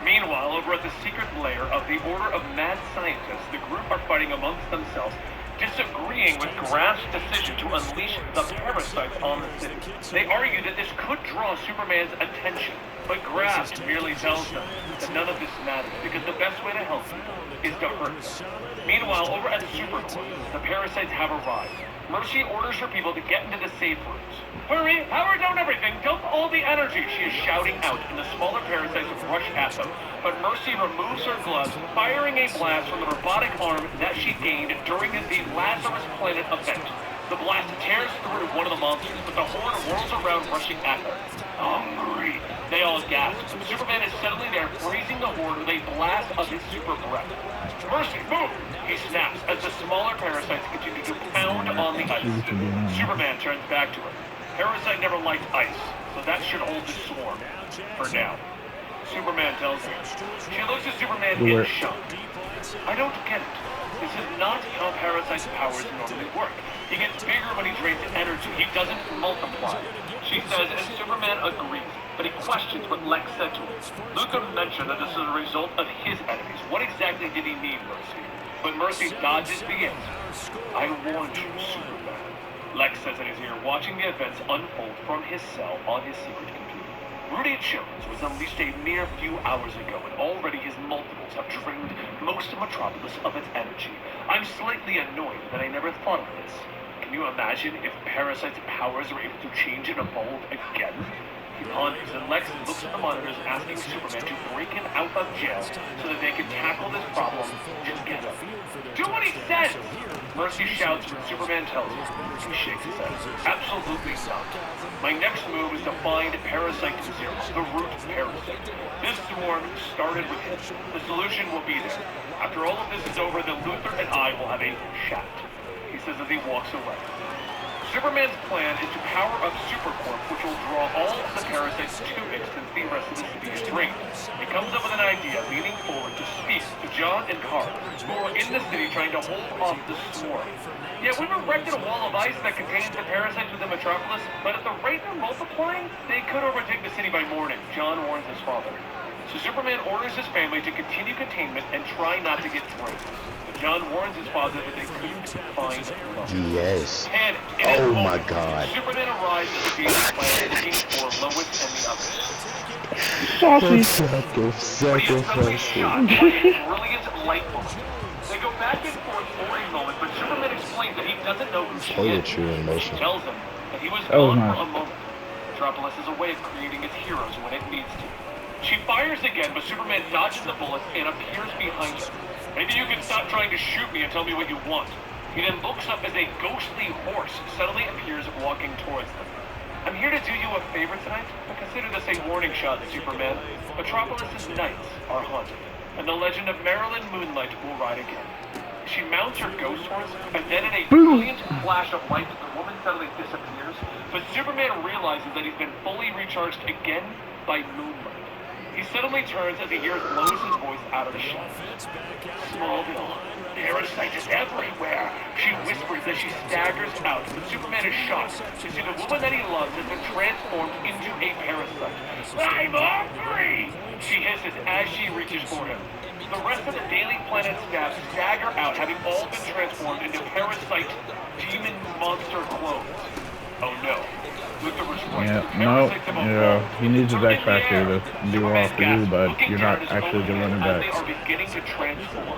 Meanwhile, over at the secret lair of the Order of Mad Scientists, the group are fighting amongst themselves, disagreeing with Graff's decision to unleash the parasites on the city. They argue that this could draw Superman's attention, but Graff merely tells them that none of this matters because the best way to help them is to hurt them. Meanwhile, over at Supercorp, the parasites have arrived. Mercy orders her people to get into the safe rooms. Hurry, power down everything, dump all the energy, she is shouting out, and the smaller parasites rush at them. But Mercy removes her gloves, firing a blast from the robotic arm that she gained during the Lazarus Planet event. The blast tears through one of the monsters, but the horde whirls around, rushing at her. Hungry! They all gasp. Superman is suddenly there, freezing the horde with a blast of his super breath. Mercy, move! He snaps as the smaller parasites continue to pound on the ice. Superman turns back to her. Parasite never liked ice, so that should hold the swarm. For now. Superman tells her. She looks at Superman in shock. I don't get it. This is not how Parasite's powers normally work. He gets bigger when he drains energy. He doesn't multiply. She says, and Superman agrees, but he questions what Lex said to him. Luthor mentioned that this is a result of his enemies. What exactly did he mean, Mercy? But Mercy dodges the answer. I warned you, Superman. Lex says in his ear, watching the events unfold from his cell on his secret computer. Rudy Childress was unleashed a mere few hours ago, and already his multiples have drained most of Metropolis of its energy. I'm slightly annoyed that I never thought of this. Can you imagine if Parasite's powers were able to change and evolve again? He pauses, and Lex looks at the monitors asking Superman to break him out of jail so that they can tackle this problem together. Do what he says! Mercy shouts when Superman tells him. He shakes his head. Absolutely not. My next move is to find Parasite Zero, the root parasite. This swarm started with him. The solution will be there. After all of this is over, then Luthor and I will have a chat. He says as he walks away. Superman's plan is to power up Supercorp, which will draw all of the parasites to it since the rest of the city is drained. He comes up with an idea, leaning forward to speak to John and Carl, who are in the city trying to hold off the swarm. Yeah, we've erected a wall of ice that contains the parasites within Metropolis, but at the rate they're multiplying, they could overtake the city by morning, John warns his father. So Superman orders his family to continue containment and try not to get drained. John warns his father that they couldn't find Lois. Yes. Panicked, Oh my God. Superman arrives at the Daily Planet looking for Lois and the others. Saucy. But he is suddenly shot by a brilliant light bulb. They go back and forth for a moment, but Superman explains that he doesn't know who she is. Poetry in motion. She tells him that he was That was gone nice. for a moment. Metropolis is a way of creating its heroes when it needs to. She fires again, but Superman dodges the bullets and appears behind her. Maybe you can stop trying to shoot me and tell me what you want. He then looks up as a ghostly horse suddenly appears walking towards them. I'm here to do you a favor tonight, but consider this a warning shot, Superman. Metropolis's nights are haunted, and the legend of Marilyn Moonlight will ride again. She mounts her ghost horse, and then in a brilliant flash of light, the woman suddenly disappears, but Superman realizes that he's been fully recharged again by moonlight. He suddenly turns as he hears Lois's voice out of the shadows. Smallville, parasite is everywhere. She whispers as she staggers out, but Superman is shocked to see the woman that he loves has been transformed into a parasite. I'm all free! She hisses as she reaches for him. The rest of the Daily Planet staff stagger out, having all been transformed into parasite demon monster clones. Oh no. Luthor was right. Yeah, no, yeah, he needs his X Factor to do well for you, but you're not actually the running back. They are beginning to transform.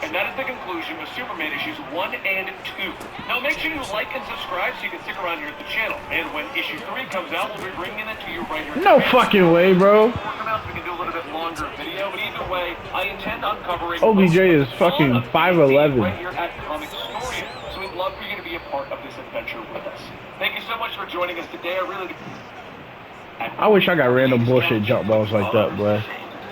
And that is the conclusion of Superman issues 1 and 2. Now make sure you like and subscribe so you can stick around here at the channel. And when issue 3 comes out, we'll be bringing it to you right here. No fucking way, bro. We can do a little bit longer video, but either way, I intend on covering OBJ is fucking 5'11". right here at Comic Story. So we'd love for you to be a part of this adventure with us. Thank you so much for joining us today. I really do. I wish I got random bullshit jump balls like that, bro.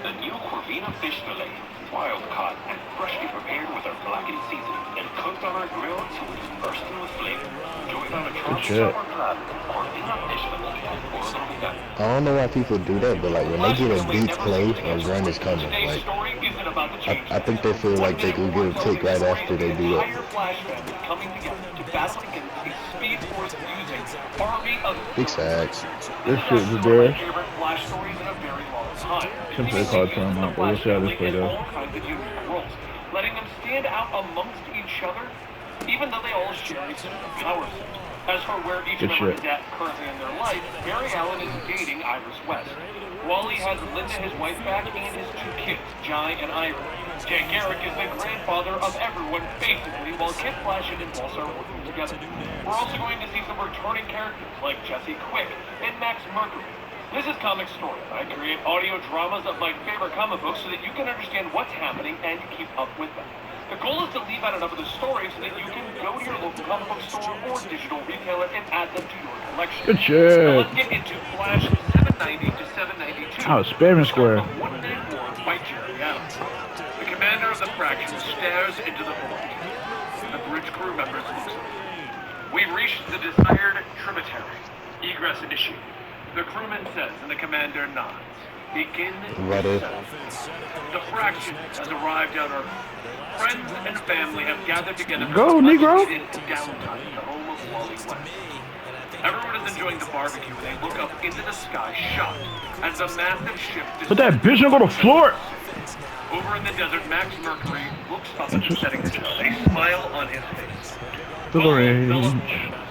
The new Corvina fish fillet, wild caught and freshly prepared with our blackened seasoning and cooked on our grill until it's bursting with flavor. Enjoy it on a truck, shit. summer club, Corvina fish fillet, or it'll be done. I don't know why people do that, but like when they get a beat play, a run is coming. Like I think they feel like they can get a take right after they do that. Big sacks. This shit is there. Simply called from out, but we'll see how this play goes. Letting them stand out amongst each other, even though they all share a similar power set. As for where each member is at currently in their life, Barry Allen is dating Iris West. Wally has Linda, his wife, back, and his 2 kids, Jai and Ira. Jay Garrick is the grandfather of everyone, basically, while Kid Flash and Impulse are working together. We're also going to see some returning characters like Jesse Quick and Max Mercury. This is Comic Story. I create audio dramas of my favorite comic books so that you can understand what's happening and keep up with them. The goal is to leave out enough of the stories so that you can go to your local comic book store or digital retailer and add them to your collection. Good shit. Now let's get into Flash 790 to 792. Oh, Spamming Square. One Day War by Jerry Adams. The commander of the fraction stares into the void. The bridge crew members looks up. We've reached the desired tributary. Egress initiated. The crewman says, and the commander nods. Begin Ready. The fraction has arrived on Earth. Friends and family have gathered together Go, Negro. downtime in the home of Wally West. Everyone is enjoying the barbecue when they look up into the sky, shocked as a massive ship. Put that bitch on the floor. Over in the desert, Max Mercury looks up at the setting sun, a smile on his face. To the range.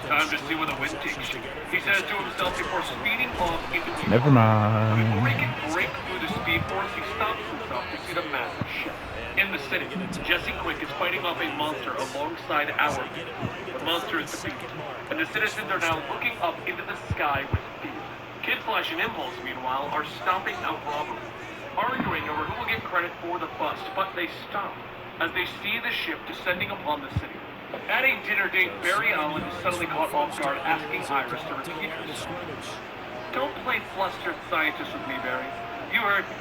Time to see where the wind takes you, he says to himself before speeding off into the Never mind. Before he can break through the speed force, he stops himself to see the massive ship. In the city, Jesse Quick is fighting off a monster alongside our men. The monster is defeated, and the citizens are now looking up into the sky with fear. Kid Flash and Impulse, meanwhile, are stomping out robbery, arguing over who will get credit for the bust, but they stop as they see the ship descending upon the city. At a dinner date, Barry Allen is suddenly caught off guard, asking Iris to repeat herself. Don't play flustered scientist with me, Barry. You heard me.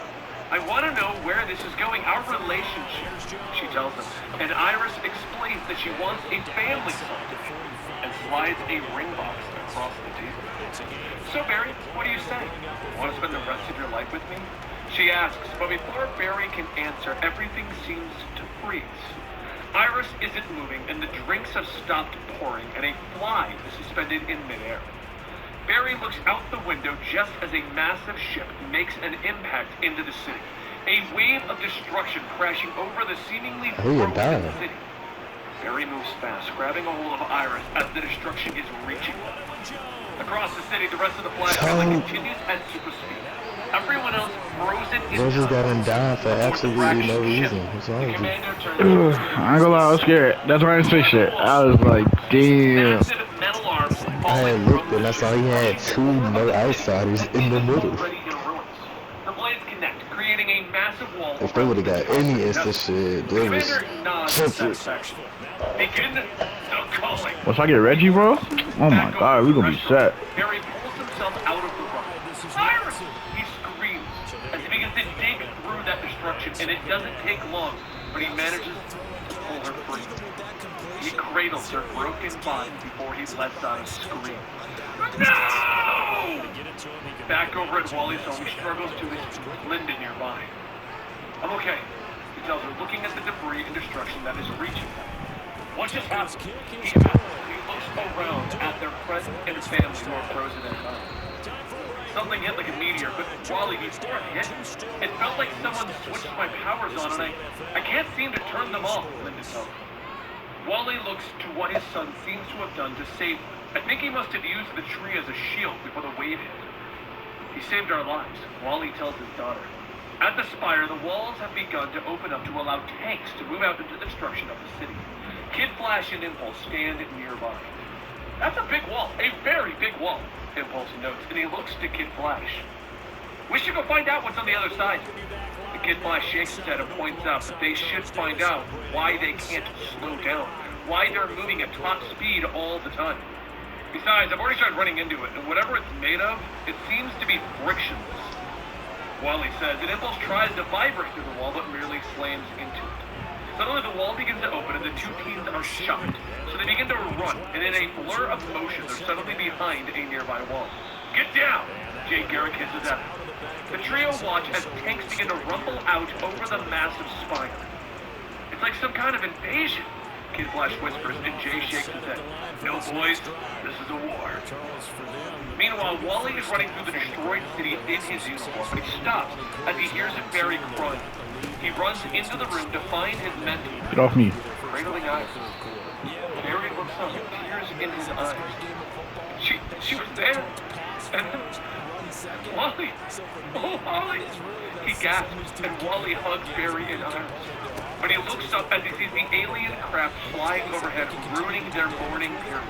I want to know where this is going, our relationship, she tells him. And Iris explains that she wants a family song and slides a ring box across the table. So, Barry, what do you say? Want to spend the rest of your life with me? She asks, but before Barry can answer, everything seems to freeze. Iris isn't moving, and the drinks have stopped pouring, and a fly is suspended in midair. Barry looks out the window just as a massive ship makes an impact into the city. A wave of destruction crashing over the seemingly frozen city. Barry moves fast, grabbing a hold of Iris as the destruction is reaching them. Across the city, the rest of the flag family continues at super speed. Everyone else frozen in Those just got him down for absolutely no reason. What's wrong with you? I ain't gonna lie, I was scared. That's why I didn't say shit. I was like, damn. I had looked and I saw he had two no outsiders in the middle. The blades connect, creating a massive wall. If they would have got any instant shit, they was satisfaction. Begin calling. Once I get Reggie, bro, oh my god, we gonna be set. Barry pulls himself out of the run. Iris! He screams as he begins to dig through that destruction, and it doesn't take long, but he manages to pull her free. He cradles her broken body before he lets out a scream. No! Back over at Wally's home, he struggles to his feet, Linda nearby. I'm okay, he tells her, looking at the debris and destruction that is reaching them. What just happened? He looks around at their friends and family who are frozen in time. Something hit like a meteor, but Wally, before it hit, it felt like someone switched my powers on, and I can't seem to turn them off, Linda tells her. Wally looks to what his son seems to have done to save them. I think he must have used the tree as a shield before the wave hit. He saved our lives, Wally tells his daughter. At the spire, the walls have begun to open up to allow tanks to move out into the destruction of the city. Kid Flash and Impulse stand nearby. That's a big wall, a very big wall, Impulse notes, and he looks to Kid Flash. We should go find out what's on the other side. The Kid Flash shakes his head and points out that they should find out why they can't slow down, why they're moving at top speed all the time. Besides, I've already started running into it, and whatever it's made of, it seems to be frictionless. Wally says, and Impulse tries to vibrate through the wall, but merely slams into it. Suddenly the wall begins to open, and the two teams are shocked. So they begin to run, and in a blur of motion, they're suddenly behind a nearby wall. Get down! Jay Garrick hisses at them. The trio watch as tanks begin to rumble out over the massive spire. It's like some kind of invasion, Kid Flash whispers, and Jay shakes his head. No, boys, this is a war. Meanwhile, Wally is running through the destroyed city in his uniform, but he stops as he hears Barry crying. He runs into the room to find his mentor. Get off me. Cradling Iris. Barry looks up, tears in his eyes. She was there. And Wally. Oh, Wally. He gasps, and Wally hugs Barry in Iris. But he looks up as he sees the alien craft flying overhead, ruining their morning period.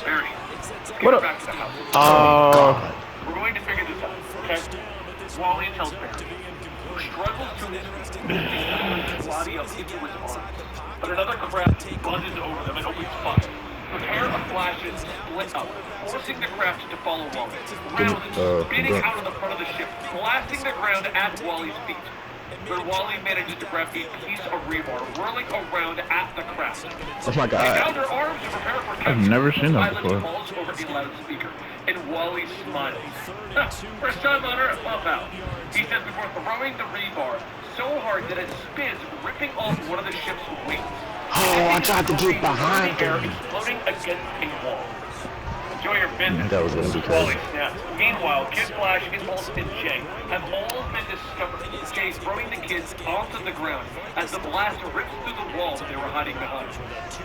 Barry, let's get back to the house. We're going to figure this out, okay? Wally tells Barry, who struggles to his body up into his arms. But another craft buzzes over them and opens fire. A pair of flashes split up, forcing the craft to follow Wally. Rounds spinning out of the front of the ship, blasting the ground at Wally's feet. But Wally manages to grab a piece of rebar, whirling around at the craft. Oh my god. They found their arms to prepare for capture. I've never seen that before. Falls over a loudspeaker, and Wally smiles. First time on Earth, pop out. He says before throwing the rebar so hard that it spins, ripping off one of the ship's wings. Oh, I tried to get behind him. him. Exploding against a wall. Enjoy your business. That was gonna be Wally crazy. snaps. Meanwhile, Kid Flash, Impulse, and Jay have all been discovered. Jay throwing the kids onto the ground as the blast rips through the wall that they were hiding behind.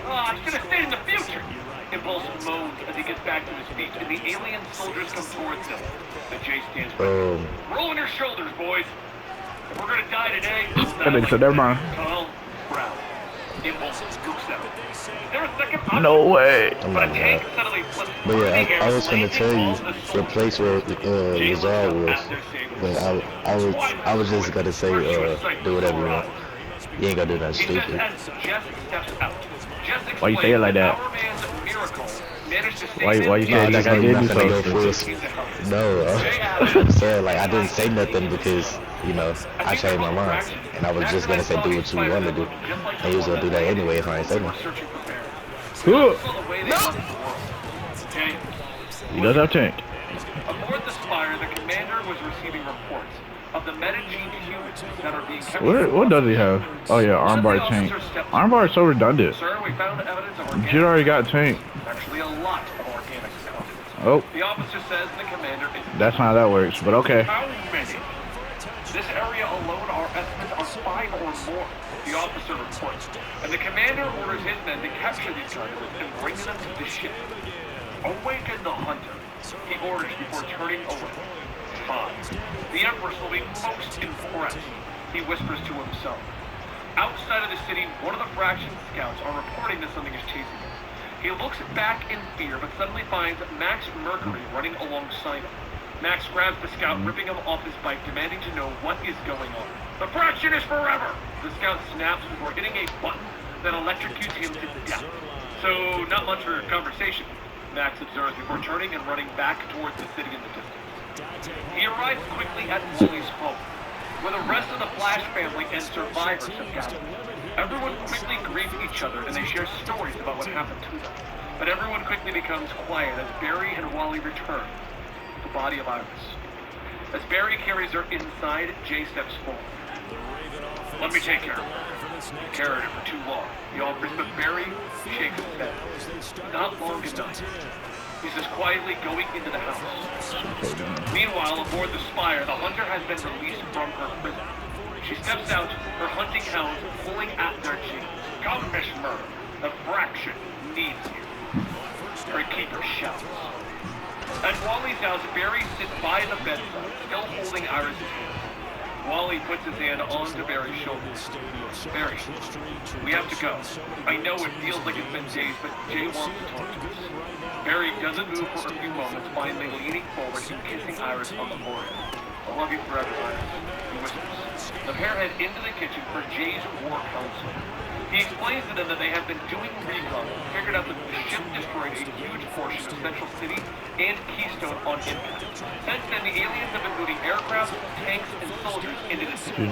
I should have stayed in the future. Impulse moans as he gets back to his feet, and the alien soldiers come towards him. But Jay stands ready. Roll on your shoulders, boys. If we're gonna die today, That nigga said, never mind. Well, Impulse scoops out. They're a second option. No way. Oh But my a tank god. suddenly flips But through the yeah, air, I was gonna landing tell you on the the soldier. place where Jay Lazard looks was, up at their sabers. but I was just gonna say do whatever you want. You ain't gonna do nothing He says stupid. as Jess steps out. Jess Why you say it like that? Our man's miracle managed to save Why you No, say I it like just I know you're did not do gonna go something? first. No, I'm saying like I didn't say nothing because I changed my mind, and I was just gonna say do what you want to do, and you was gonna do that anyway if I ain't say nothing. Huh. He does have tank. Aboard the Spire, the commander was receiving reports of the metagene humans that are being kept. What does he have? Oh yeah, armbar tank. Armbar is so redundant. Sir, we found evidence of organic. Jit already got tank. Actually, a lot of organic compounds. Oh, The officer says the commander is. that's not how that works, but okay. How many? This area alone, our estimates are 5 or more. The officer reports, and the commander orders his men to capture these targets and bring them to the ship. Awaken the hunter, he orders before turning away. 5. The Empress will be most impressed, he whispers to himself. Outside of the city, one of the Fraction scouts are reporting that something is chasing him. He looks back in fear, but suddenly finds Max Mercury running alongside him. Max grabs the scout, ripping him off his bike, demanding to know what is going on. The Fraction is forever! The scout snaps before hitting a button that electrocutes him to death. So, not much for conversation, Max observes before turning and running back towards the city in the distance. He arrives quickly at Wally's home, where the rest of the Flash family and survivors have gathered. Everyone quickly greets each other and they share stories about what happened to them. But everyone quickly becomes quiet as Barry and Wally return the body of Iris. As Barry carries her inside, Jay steps forward. Let me take care of her. You carried her for too long. He offers, but Barry shakes his head. Not long enough. He says quietly going into the house. Meanwhile, aboard the Spire, the hunter has been released from her prison. She steps out, her hunting hounds pulling at their chains. Come, Miss Murder. The Fraction needs you. Her keeper shouts. At Wally's house, Barry sits by the bedside, still holding Iris' hand. Wally puts his hand onto Barry's shoulder. Barry, we have to go. I know it feels like it's been days, but Jay wants to talk to us. Barry doesn't move for a few moments, finally leaning forward and kissing Iris on the forehead. I love you forever, Iris, he whispers. The pair head into the kitchen for Jay's war council. He explains to them that they have been doing recon and figured out that the ship destroyed a huge portion of Central City and Keystone on impact. Since then, the aliens have been moving aircraft, tanks, and soldiers into the city.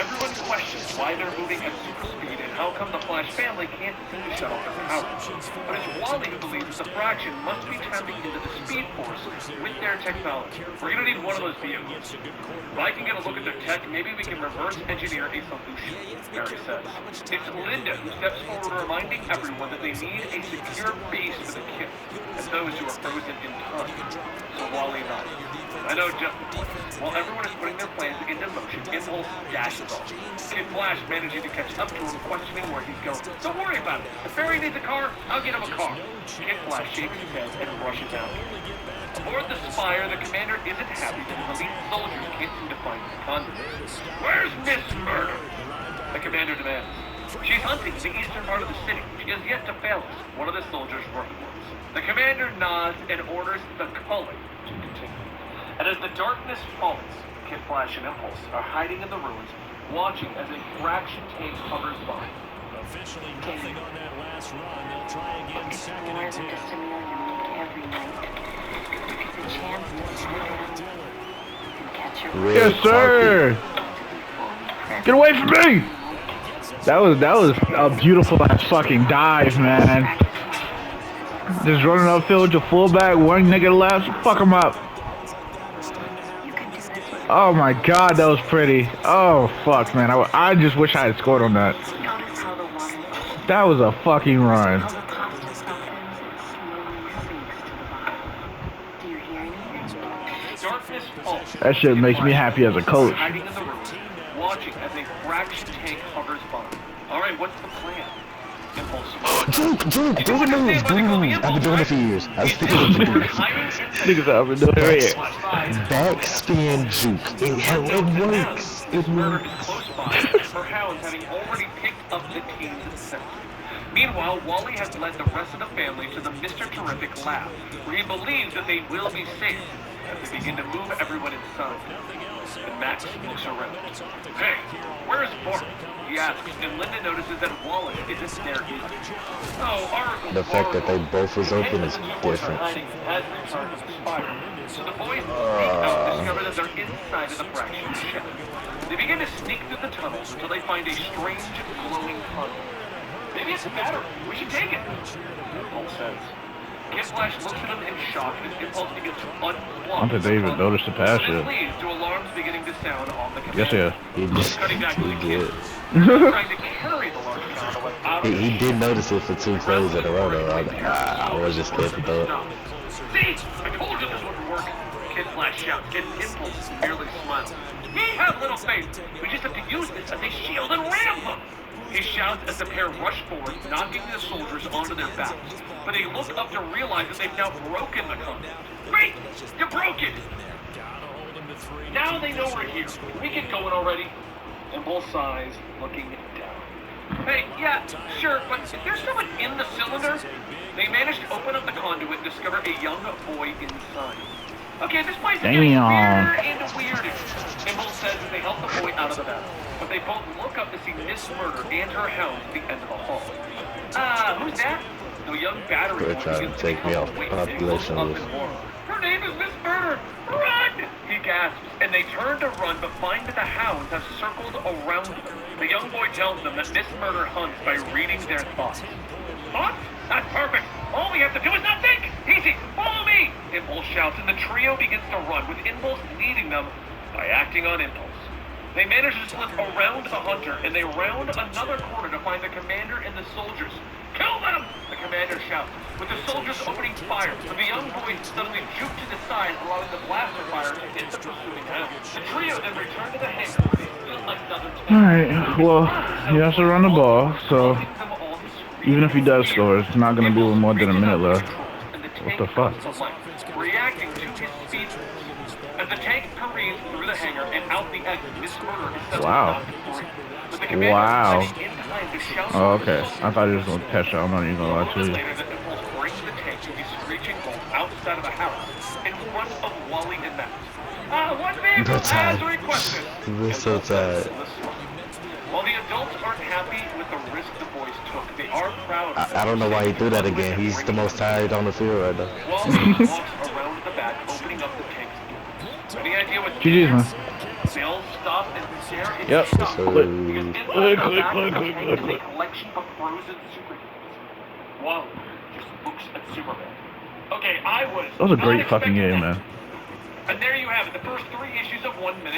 Everyone questions why they're moving at super speed and how come the Flash family can't seem to shut off their power. But it's Wally who believes the Fraction must be tapping into the Speed Force with their technology. We're gonna need one of those vehicles. If I can get a look at their tech, maybe we can reverse engineer a solution, Barry says. It's Linda who steps forward reminding everyone that they need a secure base for the kid and those who are frozen in time. So Wally nods. I know just the point. While everyone is putting their plans into motion, Impulse dashes off. Kid Flash managing to catch up to him, questioning where he's going. Don't worry about it. If Barry needs a car, I'll get him a car. Kid Flash shakes his head and rushes out. Aboard the Spire, the commander isn't happy that his elite soldiers can't seem to find his conduits. Where's Miss Murder? The commander demands. She's hunting the eastern part of the city. She has yet to fail us, one of the soldiers reports. The commander nods and orders the culling to continue. And as the darkness falls, Kid Flash and Impulse are hiding in the ruins, watching as a Fraction tank hovers by. Officially nothing on that last run. They'll try again It's second more and than 10. just a meal you make every night. It's a chance to slow down and catch your breath. Yes, sir. Get away from me! That was a beautiful ass fucking dive, man. Just running upfield with your fullback, one nigga left, fuck him up. Oh my god, that was pretty. Oh fuck, man. I just wish I had scored on that. Notice how the water That was a fucking run. how the pasta slowly sinks to the bottom. Do you hear anything? Darkness falls. That shit makes me happy as a coach. Hiding in the ruins, watching as a Fraction tank hovers by. Alright, what's the plan? Juke, do the move, do the move. I've been doing it for years. I've been doing it for years. Niggas out been doing it here. Backspin juke. It works. It Murder is works. close by, her hounds having already picked up the team's scent. Meanwhile, Wally has led the rest of the family to the Mr. Terrific lab, where he believes that they will be safe as they begin to move everyone inside. And Max looks around. Hey, where is Bart? He asks, and Linda notices that Wallace isn't there either. Oh, Oracle. The fact that they both was open is different. Has returned to the spider. So the boys sneak out and discover that they're inside of the fraction ship. They begin to sneak through the tunnels until they find a strange glowing tunnel. Maybe it's a battery. We should take it. Paul says. Kid Flash looks at him in shock and his impulse begins to unplug. I don't think they even noticed the pass This yet. leads to alarms beginning to sound on the Yes, command. yeah. Cutting back to the He kid. did. Trying to carry the large counter out of the He did notice it for 2 plays in a row though. I was just scared to throw it. See? I told you this wouldn't work. Kid Flash shouts. Kid Impulse merely smiles. We have little faith. We just have to use this as a shield and ram them. He shouts as the pair rush forward, knocking the soldiers onto their backs. But they look up to realize that they've now broken the contact. Wait! You broke it! Now they know we're here. We get going already. Impulse sighs, looking down. Hey, yeah, sure, but if there's someone in the cylinder, they managed to open up the conduit and discover a young boy inside. Okay, this place is getting weirder and weirder. Impulse says as they help the boy out of the battle. But they both look up to see Miss Murder and her hound at the end of the hall. Who's that? The young battery They're boy trying to begins take me off wait, population up list. in horror. Her name is Miss Murder! Run! He gasps, and they turn to run but find that the hounds have circled around them. The young boy tells them that Miss Murder hunts by reading their thoughts. Thoughts? That's perfect! All we have to do is not think! Easy! Follow me! Impulse shouts, and the trio begins to run, with Impulse leading them by acting on impulse. They manage to slip around the hunter, and they round another corner to find the commander and the soldiers. Kill them! The commander shouts, with the soldiers opening fire, but the young boy suddenly juked to the side, allowing the blaster fire to hit the pursuing hound. The trio then return to the hangar, where they feel like another Alright, well, he has to run the ball, so even if he does score, it's not going to be with more than a minute left. What the fuck? Reacting to his speed. As the tank careens through the hangar and out the exit, Miss Murder is suddenly Wow. But the commander Wow. is in time to shout Oh, okay. I thought he was going to catch that. I'm not even going to lie to you. later, the Impulse brings the tank to a screeching halt outside of the house in front of Wally and Max. One vehicle I'm tired. as requested. We're so tired. While the adults aren't happy with the risk the boys took, they are proud. I don't know why he threw that again. He's the most tired on the field right now. Wally walks around the back, opening up the tank's door. Any idea what GG's, man. they all stop and stare in Yep. shock. So- Because inside the Click, back click, of the click, tank click, is a click. collection of frozen superheroes. Wally just looks at Superman. Okay, I was That was a great not fucking expecting game, that. man. And there you have it, the first 3 issues of 1 Minute.